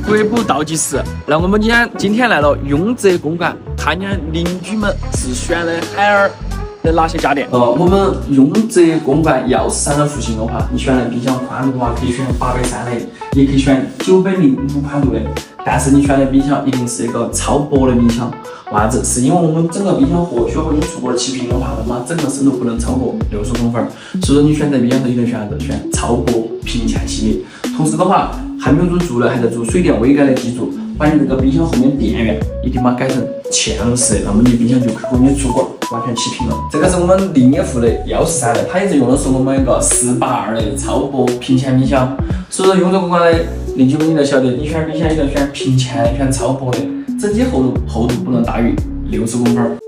国补倒计时。那我们今天来了雍泽公馆，看见邻居们是选的海尔的哪些家电？我们雍泽公馆钥匙山的复兴的话，你选的冰箱宽度的话，可以选830的，也可以选905宽度的。但是你选的冰箱一定是一个超薄的冰箱，为啥子？是因为我们整个冰箱和雪和你出过气瓶的话，那么整个深度不能超过60公分，所以说你选择冰箱的一定选啥子？选超薄平嵌系列。同时的话，还没有做了，还在做水电微改的基础，把你这个冰箱后面电源一定把它改成嵌入式的，那么你冰箱就和你出锅完全齐平了。这个是我们另一副的钥匙山的，它一直用的是我们一个482的超薄平嵌冰箱，所以说用这个过来，邻居们你都晓得，你选冰箱一定选平嵌，选超薄的，整体厚度不能大于60公分。